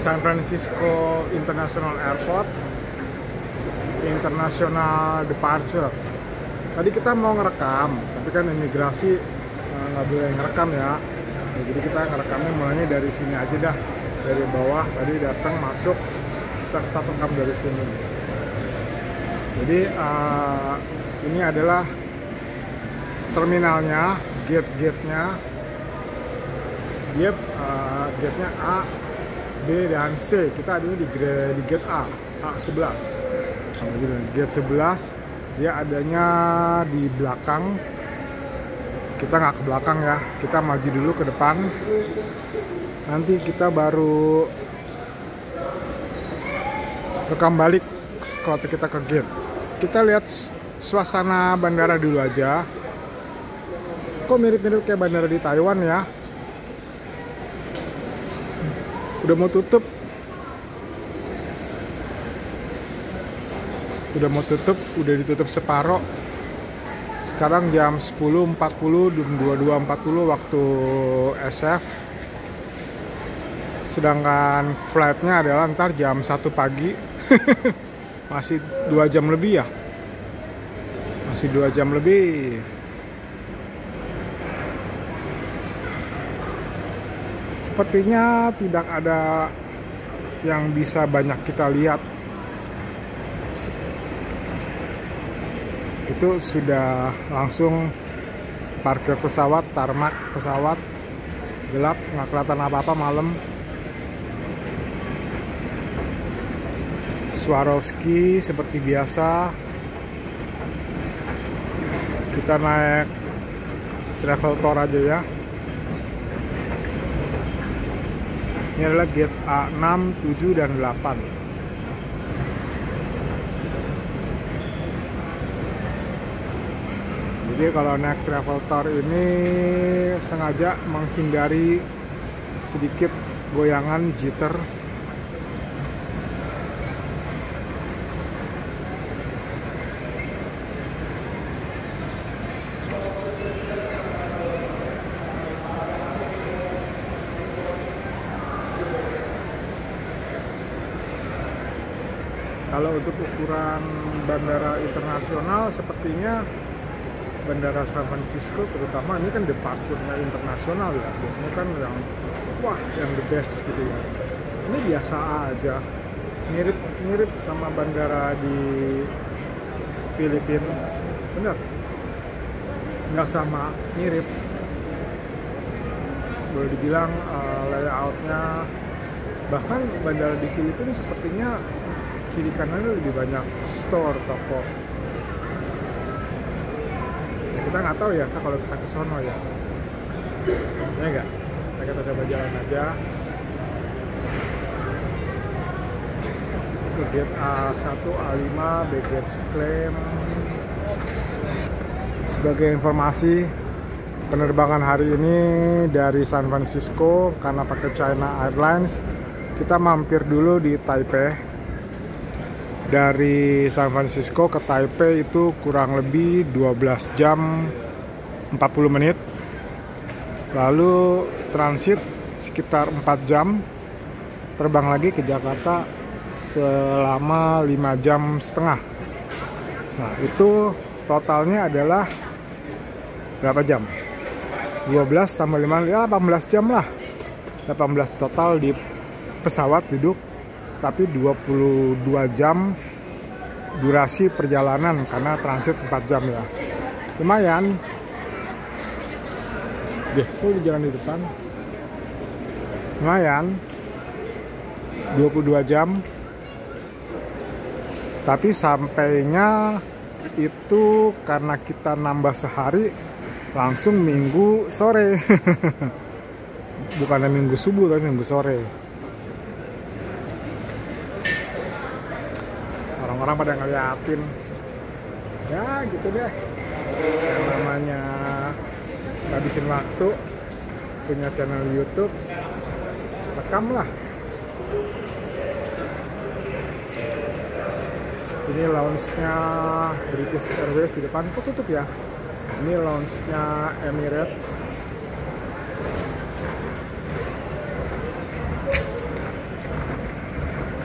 San Francisco International Airport, International Departure. Tadi kita mau ngerekam, tapi kan imigrasi nggak boleh ngerekam ya. Jadi kita ngerekamnya mulainya dari sini aja dah, dari bawah. Tadi datang masuk, kita start rekam dari sini. Jadi ini adalah terminalnya, gate-nya. Gate-nya A, B, dan C. Kita adanya di gate A, A11. Gate 11, dia adanya di belakang. Kita nggak ke belakang ya, kita maju dulu ke depan. Nanti kita baru rekam balik kalau kita ke gate. Kita lihat suasana bandara dulu aja. Kok mirip-mirip kayak bandara di Taiwan ya. Udah mau tutup. Udah ditutup separoh. Sekarang jam 10.40 dan 22.40 waktu SF. Sedangkan flightnya adalah ntar jam 1 pagi. Masih 2 jam lebih ya. Masih 2 jam lebih. Sepertinya tidak ada yang bisa banyak kita lihat. Itu sudah langsung parkir pesawat, tarmak pesawat, gelap, nggak kelihatan apa-apa malam. Swarovski seperti biasa. Kita naik travel tour aja ya. Ini adalah gate A6, 7, dan 8. Jadi kalau naik travel tour ini sengaja menghindari sedikit goyangan jitter. Kalau untuk ukuran bandara internasional, sepertinya bandara San Francisco terutama ini kan departure-nya internasional ya. Biasanya kan yang the best gitu ya. Ini biasa aja. Mirip sama bandara di Filipina. Bener? Nggak sama, mirip. Boleh dibilang layout-nya, bahkan bandara di Filipina sepertinya kiri kanannya lebih banyak store, toko. Ya, kita nggak tahu ya kalau kita ke sono ya. Ya nggak? Kita coba jalan aja. Ke gate A1, A5, baggage claim. Sebagai informasi, penerbangan hari ini dari San Francisco karena pakai China Airlines, kita mampir dulu di Taipei. Dari San Francisco ke Taipei itu kurang lebih 12 jam 40 menit. Lalu transit sekitar 4 jam. Terbang lagi ke Jakarta selama 5 jam setengah. Nah, itu totalnya adalah berapa jam? 12 tambah 5, ya 18 jam lah. 18 total di pesawat duduk. Tapi 22 jam durasi perjalanan karena transit 4 jam ya. Lumayan. Jalan di depan. Lumayan. 22 jam. Tapi sampainya itu karena kita nambah sehari langsung Minggu sore. Bukannya Minggu subuh tapi Minggu sore. Orang-orang pada ngeliatin. Ya gitu deh. Yang namanya habisin waktu, punya channel YouTube, rekam lah. Ini lounge-nya British Airways di depan. Kok tutup ya? Ini lounge-nya Emirates.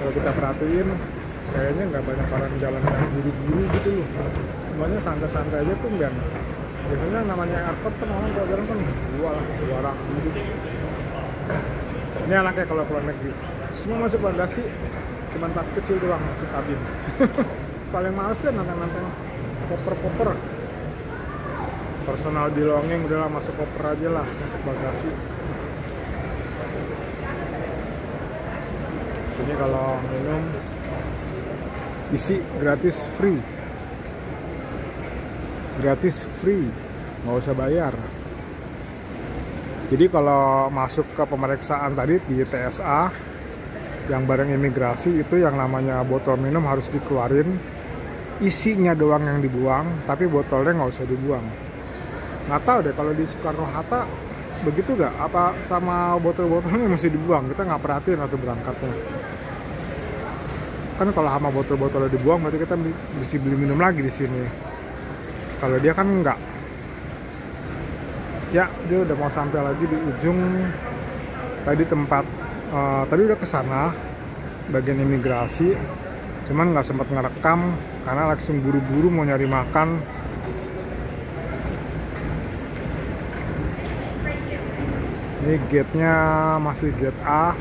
Kalau kita perhatiin, kayaknya nggak banyak orang jalan yang buru-buru gitu loh. Semuanya santai-santai aja tuh kan. Biasanya namanya airport kan orang kalau jalan kan suara gitu. Ini anaknya kalau keluar negeri, semua masuk bagasi, cuman tas kecil doang masuk kabin. Paling males ya nantang-nantang koper-koper. Personal belonging udahlah masuk koper aja lah, masuk bagasi. Sini kalau minum isi gratis free, nggak usah bayar. Jadi kalau masuk ke pemeriksaan tadi di TSA yang bareng imigrasi itu yang namanya botol minum harus dikeluarin, isinya doang yang dibuang, tapi botolnya nggak usah dibuang. Nggak tahu deh kalau di Soekarno Hatta begitu nggak? Apa sama botol-botolnya mesti dibuang? Kita nggak perhatiin waktu berangkatnya. Kan kalau sama botol-botolnya dibuang berarti kita mesti beli minum lagi di sini. Kalau dia kan enggak. Ya, dia udah mau sampai lagi di ujung tadi tempat tadi udah kesana bagian imigrasi, cuman nggak sempat ngerekam karena langsung buru-buru mau nyari makan. Ini gate-nya masih gate A.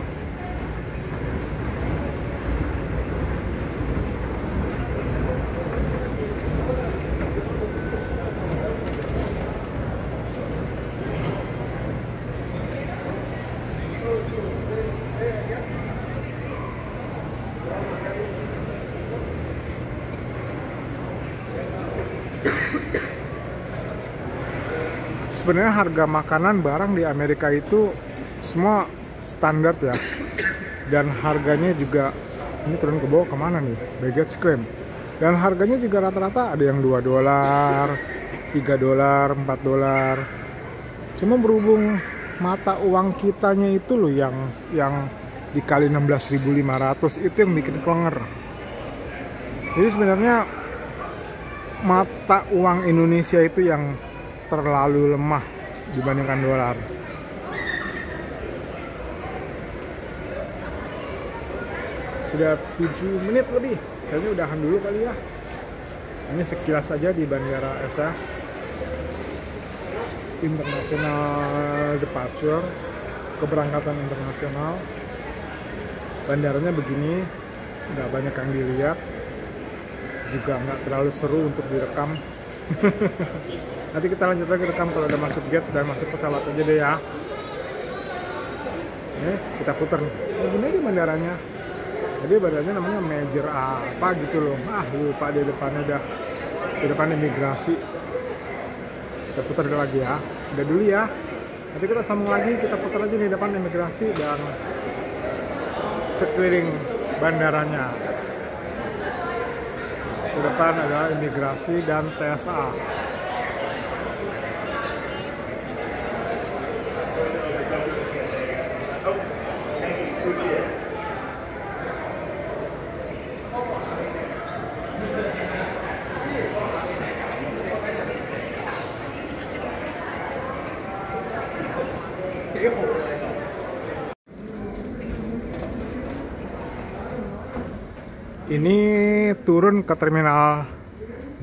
Sebenarnya harga makanan barang di Amerika itu semua standar ya, dan harganya juga ini turun ke bawah kemana nih, baggage claim, dan harganya juga rata-rata ada yang $2, $3, $4. Cuma berhubung mata uang kitanya itu loh yang dikali 16.500 itu yang bikin klenger. Jadi sebenarnya mata uang Indonesia itu yang terlalu lemah dibandingkan dolar. Sudah 7 menit lebih, kayaknya udahan dulu kali ya. Ini sekilas saja di Bandara SF International Departures, keberangkatan internasional. Bandaranya begini, nggak banyak yang dilihat, juga nggak terlalu seru untuk direkam. Nanti kita lanjut lagi rekam kalau udah masuk gate dan masuk pesawat aja deh ya. Ini kita putar nih. Begini aja bandaranya. Jadi bandaranya namanya Major apa gitu loh. Lupa di depannya dah. Di depan imigrasi. Kita putar lagi ya. Udah dulu ya. Nanti kita sambung lagi, kita putar aja di depan imigrasi dan sekeliling bandaranya. Di depan adalah imigrasi dan TSA. Ini turun ke terminal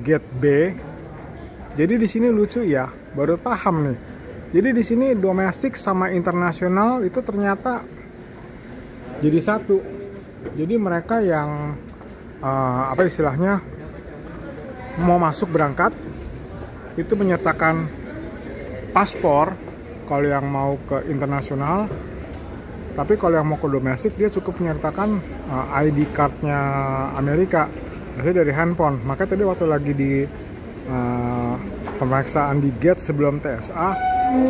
gate B. Jadi di sini lucu ya, baru paham nih. Jadi di sini domestik sama internasional itu ternyata jadi satu. Jadi mereka yang apa istilahnya mau masuk berangkat itu menyertakan paspor kalau yang mau ke internasional. Tapi kalau yang mau ke domestik dia cukup menyertakan ID cardnya Amerika, maksudnya dari handphone. Makanya tadi waktu lagi di pemeriksaan di gate sebelum TSA,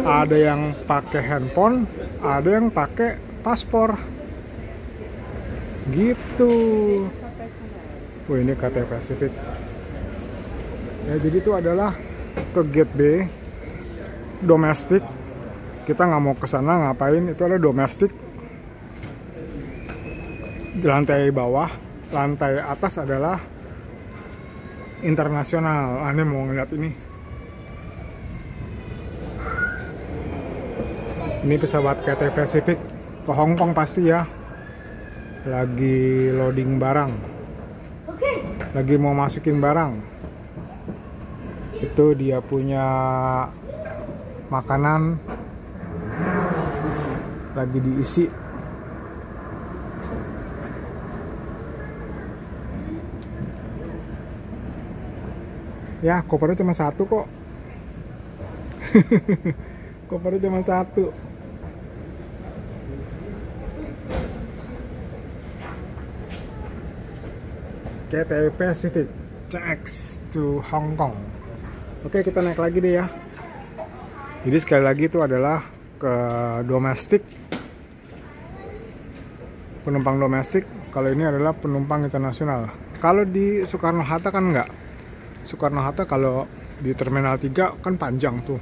ada yang pakai handphone, ada yang pakai paspor. Gitu. Wah, ini Cathay Pacific. Ya, jadi itu adalah ke gate B, domestik. Kita nggak mau ke sana ngapain? Itu adalah domestik. Di lantai bawah, lantai atas adalah internasional. Ini mau ngeliat ini. Ini pesawat Cathay Pacific ke Hong Kong pasti ya. lagi loading barang, lagi mau masukin barang. Itu dia punya makanan lagi diisi. Ya, kopernya cuma satu kok. Kopernya cuma satu. Cathay Pacific CX to Hong Kong. Oke, kita naik lagi deh ya. Jadi sekali lagi itu adalah ke domestik, penumpang domestik. Kalau ini adalah penumpang internasional. Kalau di Soekarno-Hatta kan enggak. Soekarno-Hatta kalau di Terminal 3 kan panjang tuh.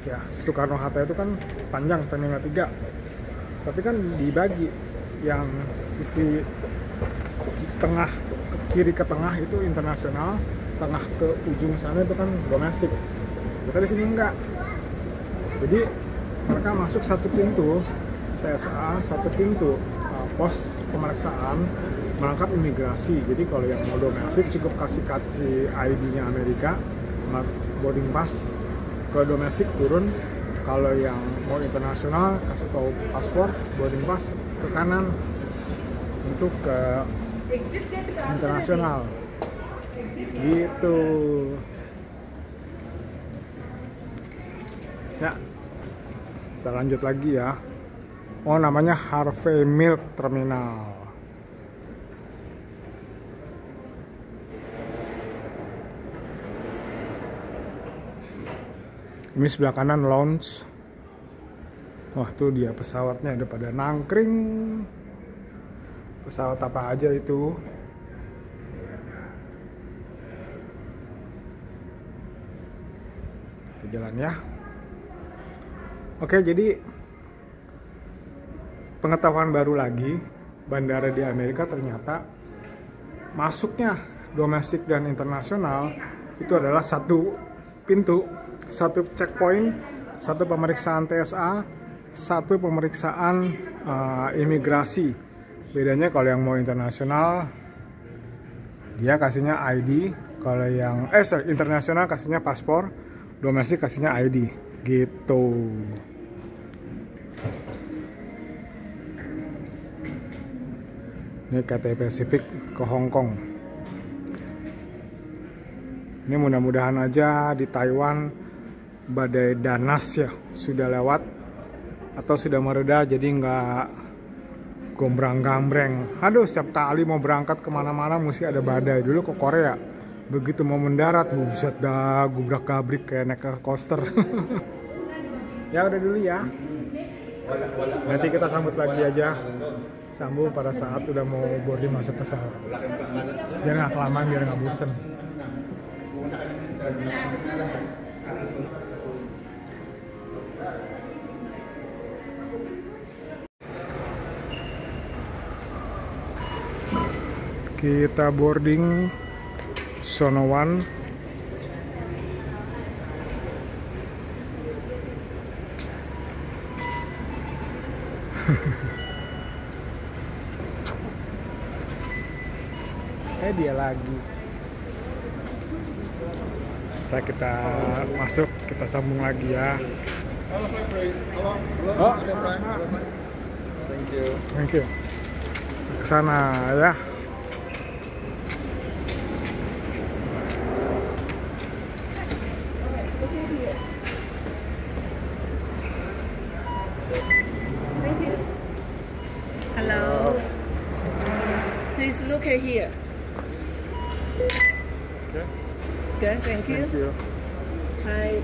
Ya, Soekarno-Hatta itu kan panjang Terminal 3. Tapi kan dibagi, yang sisi tengah kiri ke tengah itu internasional, tengah ke ujung sana itu kan domestik. Kita di sini enggak. Jadi mereka masuk satu pintu TSA, satu pintu pos pemeriksaan melengkap imigrasi. Jadi kalau yang mau domestik cukup kasih ID-nya Amerika, boarding pass. Ke domestik turun. Kalau yang mau internasional kasih tahu paspor, boarding pass ke kanan untuk ke internasional. Gitu. Ya, kita lanjut lagi ya. Oh, namanya Harvey Milk Terminal. Ini sebelah kanan lounge. Wah, tuh dia pesawatnya ada pada nangkring. Pesawat apa aja itu? Kita jalan ya. Oke, jadi pengetahuan baru lagi, bandara di Amerika ternyata masuknya domestik dan internasional itu adalah satu pintu, satu checkpoint, satu pemeriksaan TSA, satu pemeriksaan imigrasi. Bedanya kalau yang mau internasional dia kasihnya ID, kalau yang internasional kasihnya paspor, domestik kasihnya ID gitu. Ini Cathay Pacific ke Hong Kong. Ini mudah-mudahan aja di Taiwan badai Danas ya sudah lewat atau sudah mereda, jadi nggak gombrang-gambreng. Aduh, setiap kali mau berangkat kemana-mana mesti ada badai. Dulu ke Korea, begitu mau mendarat, buset dah, gubrak-gabrik kayak naik coaster. Ya udah dulu ya. Nanti kita sambut lagi aja. Sambung pada saat udah mau boarding masuk pesawat. Biar nggak kelamaan, biar nggak bosen. Kita boarding Zone 1. Dia lagi. Kita masuk, kita sambung lagi ya. Halo, halo, Oh, thank you. thank you. Kesana ya. Hello. Please look at here. Okay. Okay, thank you. Thank you. Hi.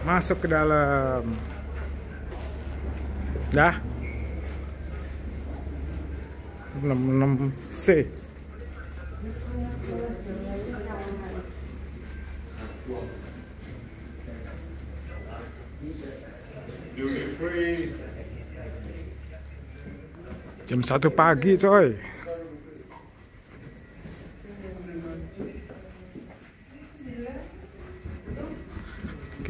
Masuk ke dalam. Dah. 66C. Duty free. Jam 1 pagi coy.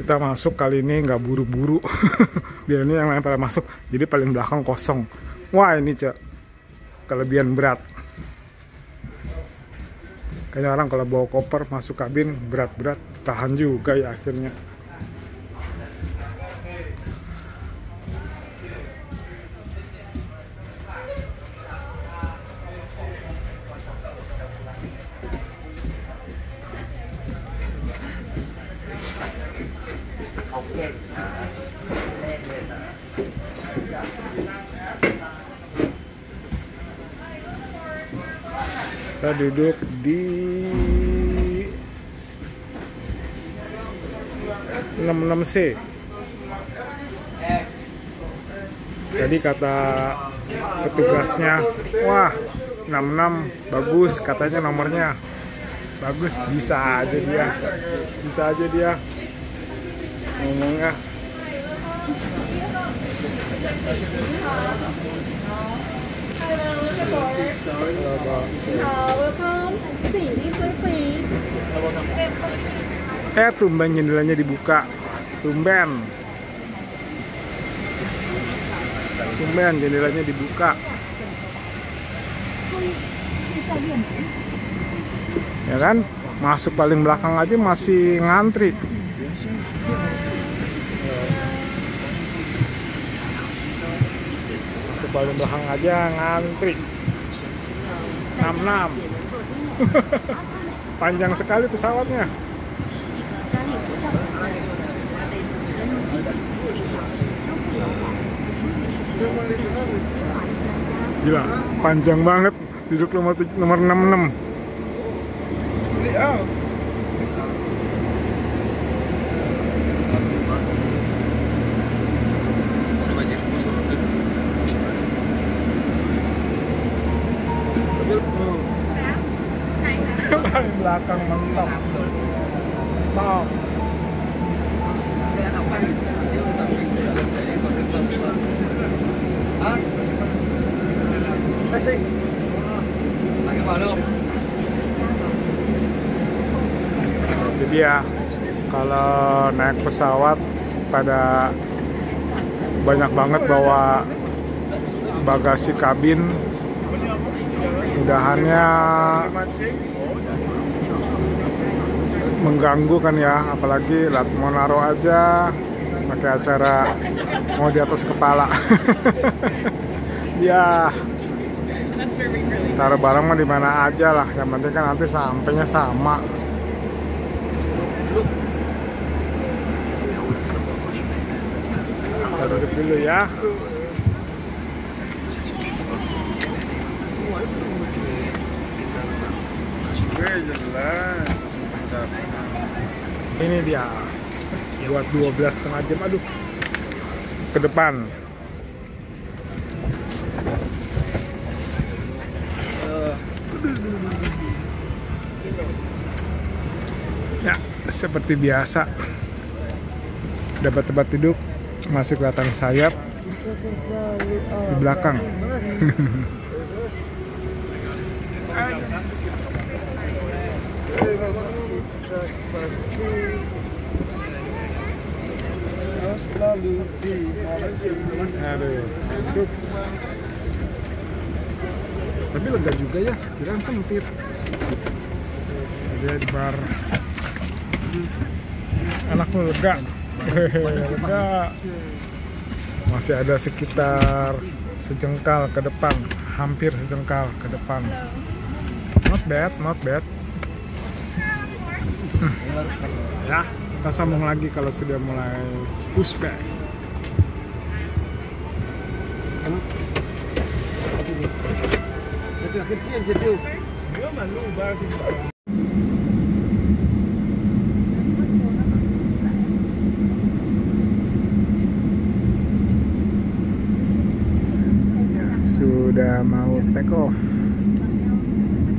Kita masuk kali ini nggak buru-buru. Biar ini yang lain pada masuk, jadi paling belakang kosong. Wah, ini Cak, kelebihan berat. Kayaknya orang kalau bawa koper masuk kabin berat-berat, tahan juga ya akhirnya. Kita duduk di 66C. Jadi kata petugasnya, wah 66 bagus, katanya nomornya bagus, bisa aja dia ngomongnya. Tumben jendelanya dibuka. Tumben jendelanya dibuka. Ya kan? Masuk paling belakang aja masih ngantri. Masuk paling belakang aja ngantri. 66. Panjang sekali pesawatnya. Gila, panjang banget. Duduk nomor 66. Paling belakang mentok. Top. Jadi ya, kalau naik pesawat pada banyak banget bawa bagasi kabin, mudahannya mengganggu kan ya, apalagi mau naruh aja pakai acara mau di atas kepala. Ya, taruh barang mah di mana aja lah, yang penting kan nanti sampainya sama. Kita duduk dulu ya. Ini dia buat 12,5 jam, aduh, ke depan. Ya, seperti biasa, dapat tempat duduk, masih kelihatan sayap di belakang. Aduh, tapi lega juga ya, kirain sempit. Dia di bar, anakmu lega. Lega. Masih ada sekitar sejengkal ke depan, hampir sejengkal ke depan. Not bad, not bad. Ya, kita sambung lagi kalau sudah mulai pushback. Ya, sudah mau take off.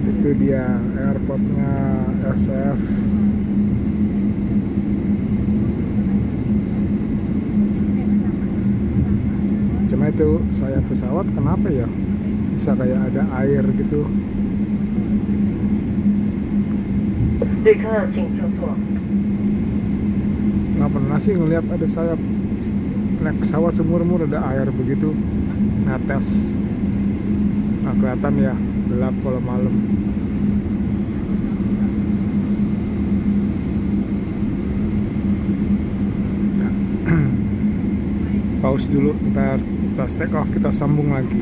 Itu dia airportnya SF. Cuma itu saya pesawat kenapa ya bisa kayak ada air gitu. nggak pernah sih ngelihat ada sayap naik pesawat seumur-umur ada air begitu netes. Nggak kelihatan ya, gelap kalau malam. Ya. Pause dulu, ntar pas take off kita sambung lagi.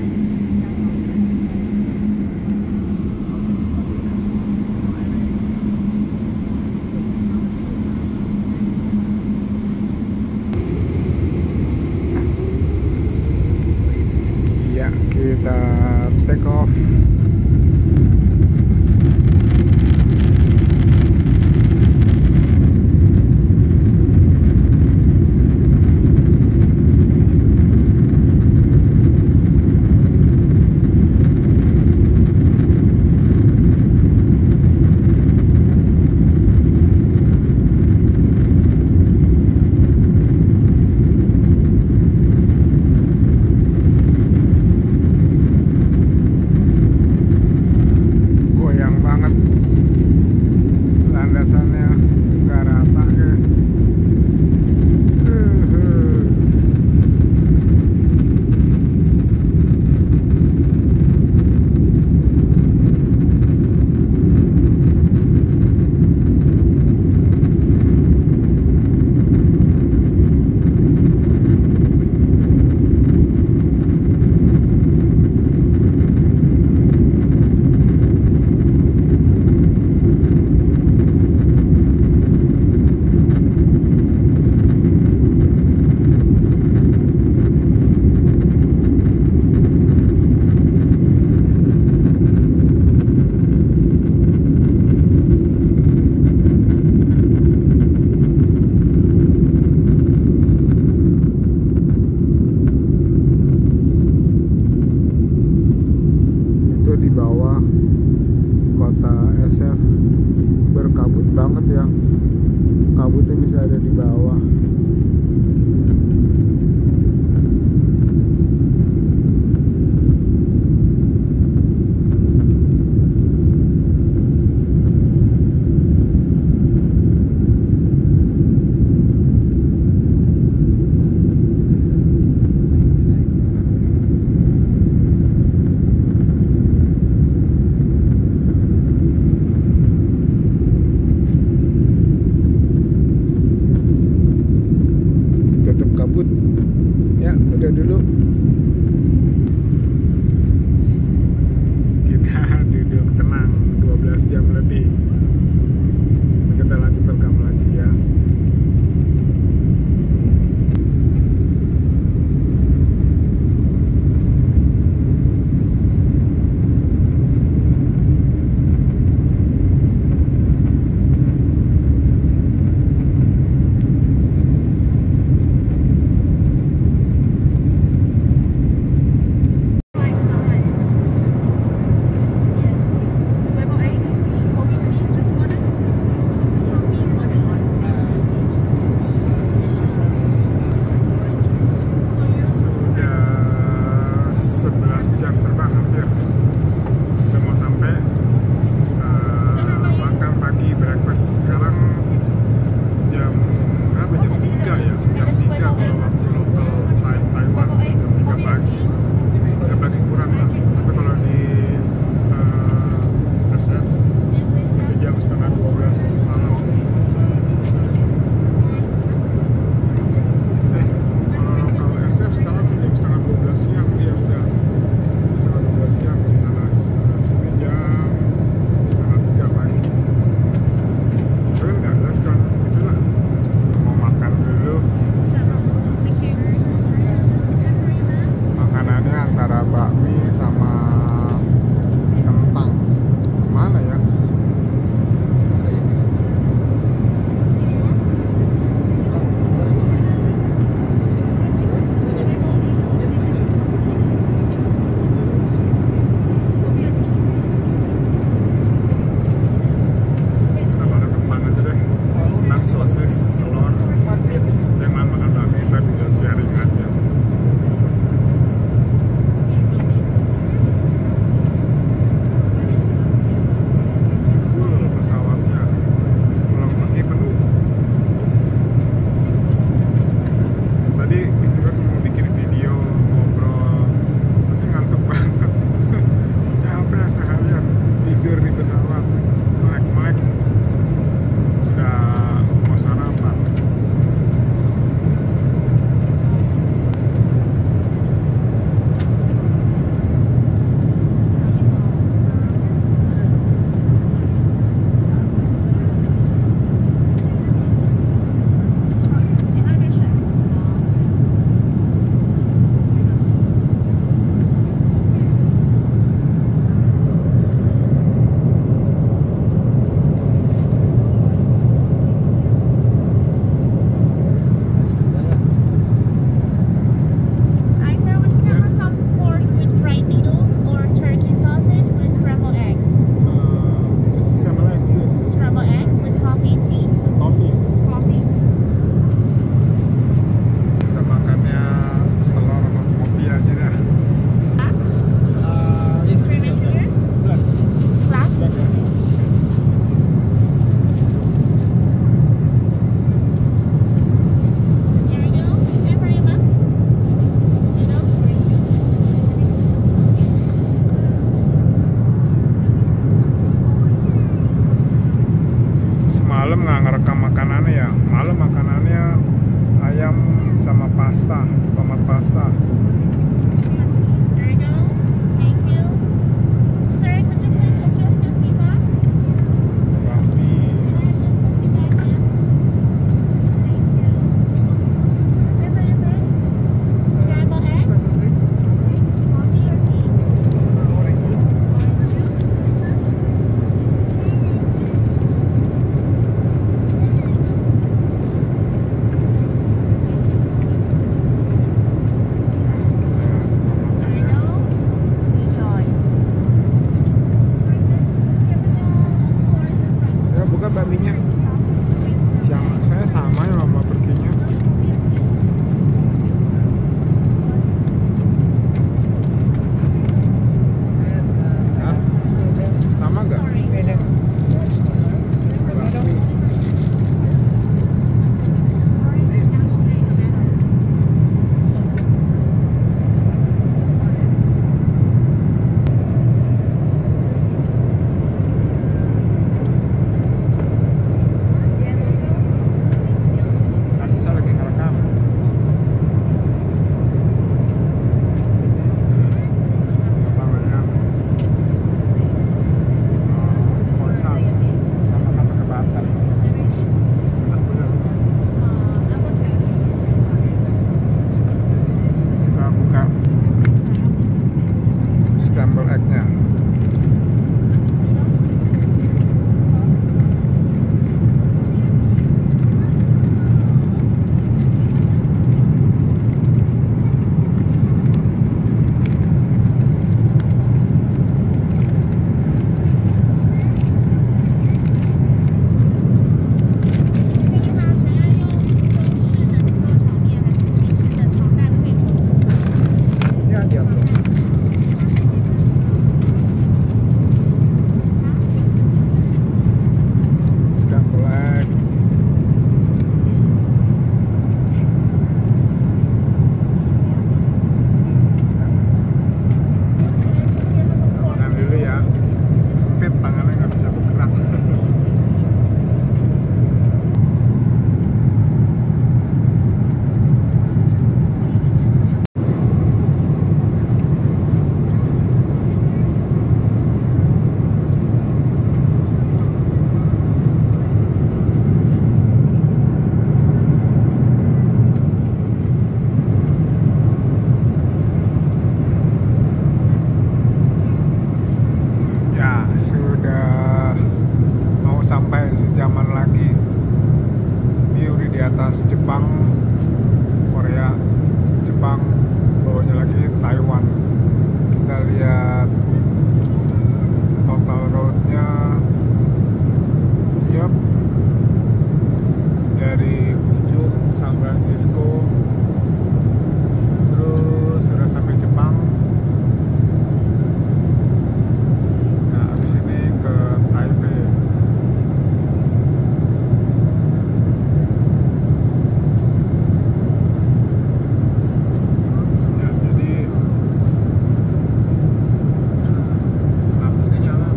Ya, kita take off. Goyang banget landasannya, nggak rata ke. Itu di bawah kota SF berkabut banget ya, kabutnya bisa ada di bawah. pasta, tomat pasta. There you go. Thank you. Sir, could you please adjust your seat back? Roti. Thank you. Okay for you, sir? Scrambled eggs? Coffee or tea? There you go. Enjoy. Ya buka bakminya. Saya sama ya sama perginya. Hah? Sama nggak? Bakmi. Tadi saya lagi ngerekam. Apa namanya? Pulsa sama pakai bater. Enak bener. Kita buka scramble egg-nya. Ya, diatur. Scramble egg. Tangan dulu ya. Sempit tangannya nggak bisa bergerak. Ya, sudah mau sampai sejaman lagi. Ini udah di atas Jepang, Korea, Jepang, bawahnya lagi Taiwan. Kita lihat total roadnya. Yup, dari ujung San Francisco terus sudah sampai Jepang. Nah, habis ini ke Taipei. Ya, jadi lampunya nyala.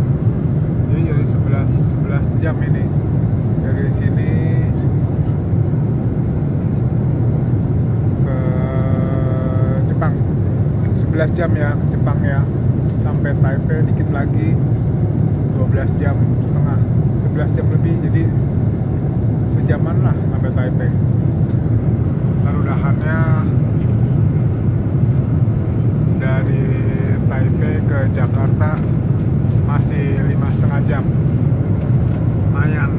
Jadi 11 jam ini dari sini ke Jepang. 11 jam ya ke Jepang ya. Sampai Taipei dikit lagi 12 jam setengah, 11 jam lebih, jadi sejaman lah sampai Taipei. Lalu udahannya dari Taipei ke Jakarta masih 5,5 jam. Lumayan.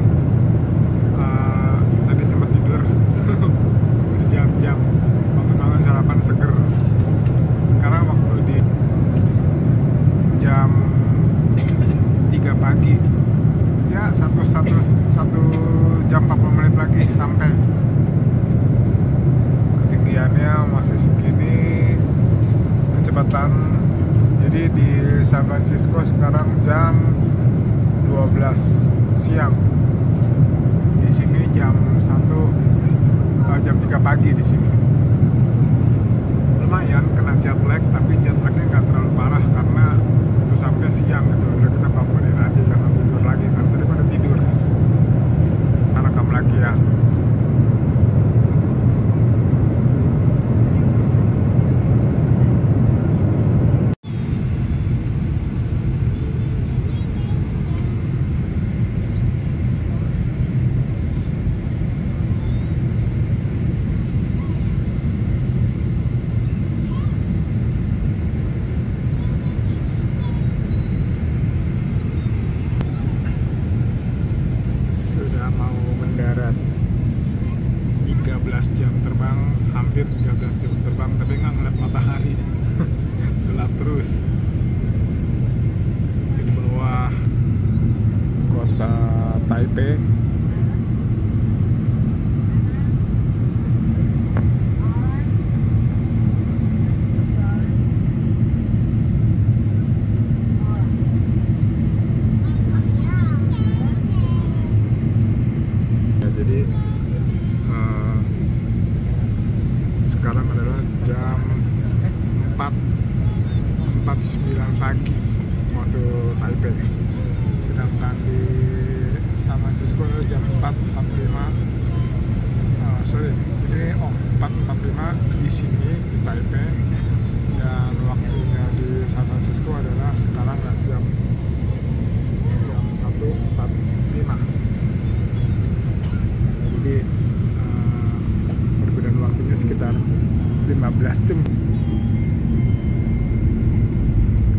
Tadi sempat tidur berjam-jam, bangun-bangun sarapan seger. Sekarang waktu di jam 3 pagi ya, satu jam 40 menit lagi sampai. Ketinggiannya masih segini, kecepatan. Jadi di San Francisco sekarang jam 12 siang, di sini jam 3 pagi di sini. Lumayan kena jet lag, tapi jet lagnya nggak terlalu parah karena itu sampai siang gitu. Udah kita bangunin aja, jangan tidur lagi kan, tadi pada tidur. Kita rekam lagi ya. jam terbang, hampir 13 jam terbang, tapi nggak ngeliat matahari. Gelap terus. Di bawah kota Taipei. Sekarang adalah jam 4.49 pagi waktu Taipei, sedangkan di San Francisco adalah jam 4.45 di sini di Taipei, dan waktunya di San Francisco adalah sekarang jam 1.45. Jadi perbedaan waktunya sekitar 15 jam.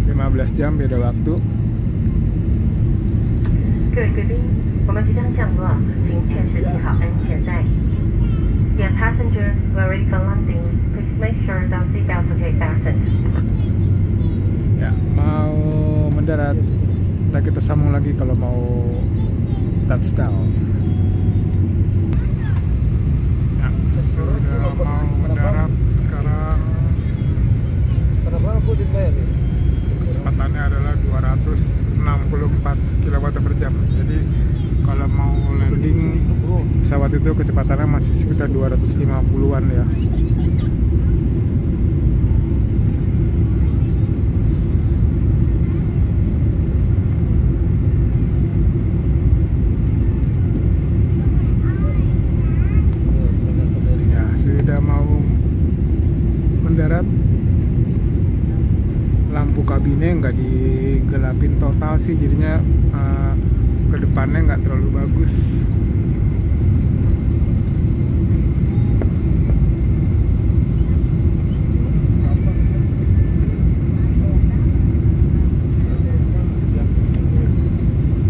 15 jam beda waktu. 各位贵宾，我们即将降落，请确实系好安全带。Dear passengers, we're ready for landing. Please make sure that seatbelts are fastened. Ya, mau mendarat. Kita sambung lagi kalau mau touchdown. Ya, sudah mau mendarat sekarang. Kecepatannya adalah 264 km per jam. Jadi kalau mau landing pesawat itu kecepatannya masih sekitar 250-an ya. Ya, sudah mau mendarat. Lampu kabinnya nggak digelapin total sih, jadinya ke depannya nggak terlalu bagus.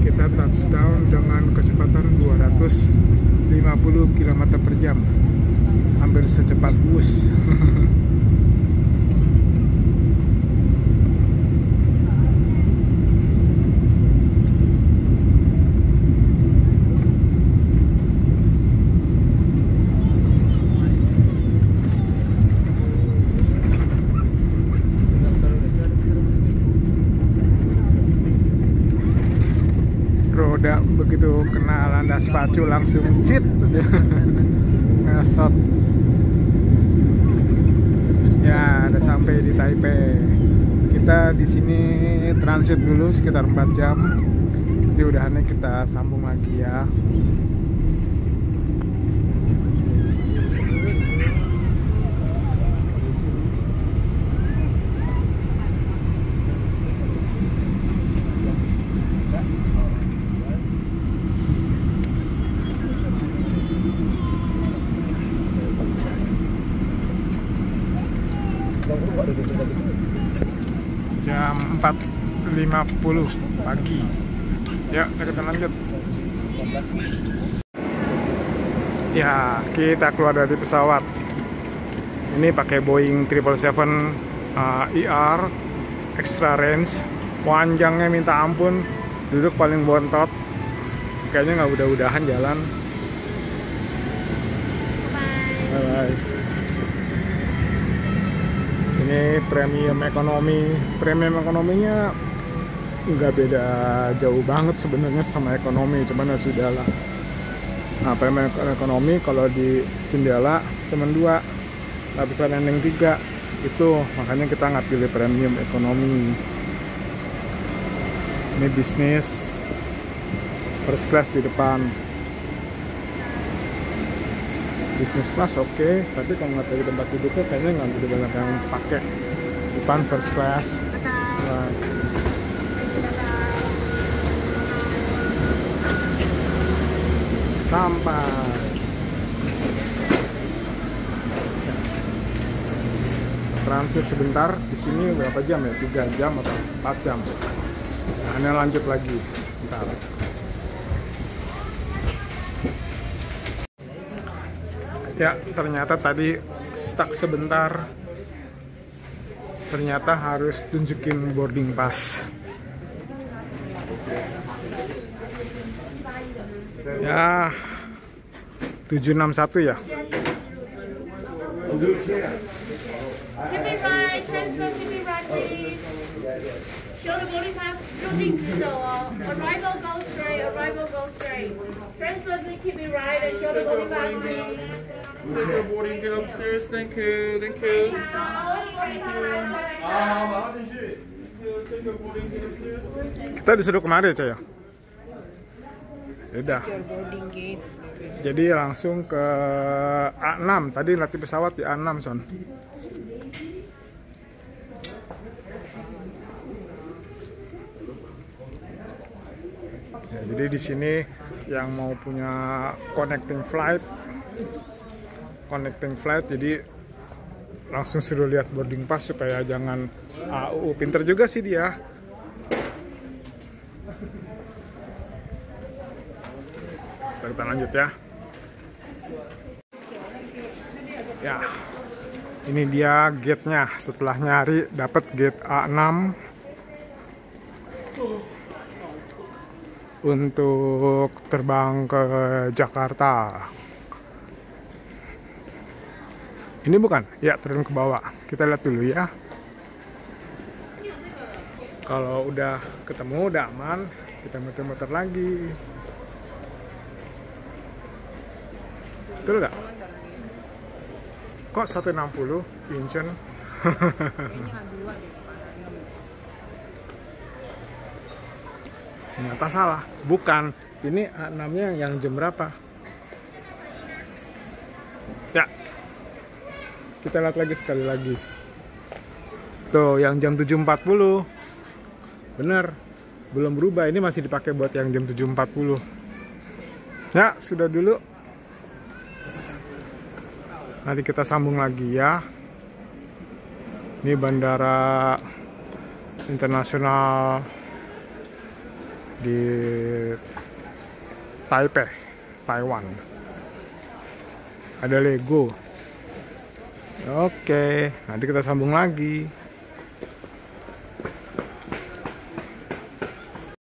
Kita touchdown dengan kecepatan 250 km per jam, hampir secepat bus. Roda begitu kena landas pacu langsung cit aja. Ngesot. Ya, udah sampai di Taipei. Kita di sini transit dulu sekitar 4 jam. Nanti udahannya kita sambung lagi ya. Jam 4.50 pagi. Ya, kita lanjut. Ya, kita keluar dari pesawat. Ini pakai Boeing 777 ER extra range. Panjangnya minta ampun. Duduk paling bontot. Kayaknya nggak udah-udahan jalan. Bye-bye. Ini premium ekonomi. Premium ekonominya nggak beda jauh banget sebenarnya sama ekonomi, cuman ya sudah lah. Nah, premium ekonomi kalau di jendela cuman 2, nggak bisa landing 3. Itu makanya kita nggak pilih premium ekonomi. Ini bisnis, first class di depan. Bisnis class oke, tapi kalau nggak dari tempat duduknya kayaknya nggak begitu banyak yang pakai. Depan first class. Nah. Sampai. Transit sebentar. Di sini berapa jam ya? 3 jam atau 4 jam. Nah, ini lanjut lagi. Bentar. Ya, ternyata tadi stuck sebentar. Ternyata harus tunjukin boarding pass. Ya, 761 ya. Keep it right, transfer, keep it right, please. Show the boarding pass, 入境直走哦。Arrival go straight, arrival go straight. Transfer, please keep it right and show the boarding pass, please. Take your boarding, get upstairs. Thank you. Thank you. Take your boarding, get upstairs. Kita disuruh kemana ya, ya? Sudah. Jadi langsung ke A6. Tadi latih pesawat di A6, Son. Ya, jadi di sini yang mau punya connecting flight, jadi langsung suruh lihat boarding pass supaya jangan AU. Pinter juga sih dia. Kita lanjut ya. Ya, ini dia gate-nya. Setelah nyari dapat gate A6 untuk terbang ke Jakarta. Ini bukan? Ya, turun ke bawah. Kita lihat dulu ya. Kalau udah ketemu, udah aman, kita muter-muter lagi. Betul nggak? Kok 160 Incheon? Ternyata salah. Bukan. Ini A6-nya yang jam berapa? Ya. Kita lihat lagi sekali lagi. Tuh, yang jam 7.40. Bener. Belum berubah. Ini masih dipakai buat yang jam 7.40. Ya, sudah dulu. Nanti kita sambung lagi ya. Ini bandara internasional di Taipei, Taiwan. Ada Lego. Oke, nanti kita sambung lagi.